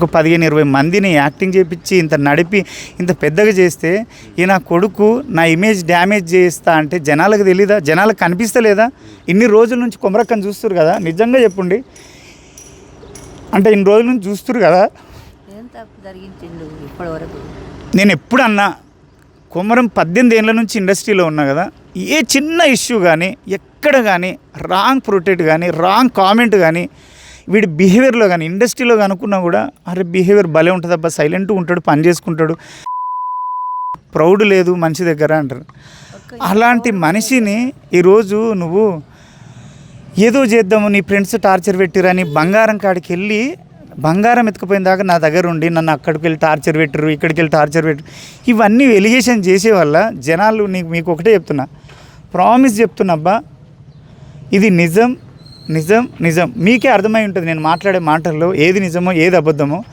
ఒక 15-20 మందిని యాక్టింగ్ చేయించి ఇంత నడిపి ఇంత పెద్దగా చేస్తే ఈ నా కొడుకు నా ఇమేజ్ డ్యామేజ్ చేస్తా అంటే జనాలకు తెలీదా? జనాలకు కనిపిస్తలేదా? ఇన్ని రోజుల నుంచి కొమరక్కని చూస్తారు కదా, నిజంగా చెప్పండి, అంటే ఇన్ని రోజుల నుంచి చూస్తారు కదా. నేను ఎప్పుడు అన్నా కొమరం 18 ఏళ్ళ నుంచి ఇండస్ట్రీలో ఉన్నా కదా, ఏ చిన్న ఇష్యూ కానీ ఎక్కడ కానీ రాంగ్ ప్రొటెక్ట్ కానీ రాంగ్ కామెంట్ కానీ వీడి బిహేవియర్లో కానీ ఇండస్ట్రీలో అనుకున్నా కూడా అరే బిహేవియర్ భలే ఉంటుంది అబ్బా, సైలెంట్గా ఉంటాడు, పని చేసుకుంటాడు, ప్రౌడ్ లేదు మనిషి దగ్గర అంటారు. అలాంటి మనిషిని ఈరోజు నువ్వు ఏదో చేద్దాము నీ ఫ్రెండ్స్ టార్చర్ పెట్టిరని బంగారం కాడికి వెళ్ళి బంగారం ఎత్తుకుపోయిన దాకా నా దగ్గర ఉండి నన్ను అక్కడికి వెళ్ళి టార్చర్ పెట్టరు, ఇక్కడికి వెళ్ళి టార్చర్ పెట్టరు, ఇవన్నీ ఎలిగేషన్ చేసే వల్ల జనాలు మీకు ఒకటే చెప్తున్నా, ప్రామిస్ చెప్తున్నా అబ్బా, ఇది నిజం నిజం నిజం. మీకే అర్థమై ఉంటుంది నేను మాట్లాడే మాటల్లో ఏది నిజమో ఏది అబద్ధమో.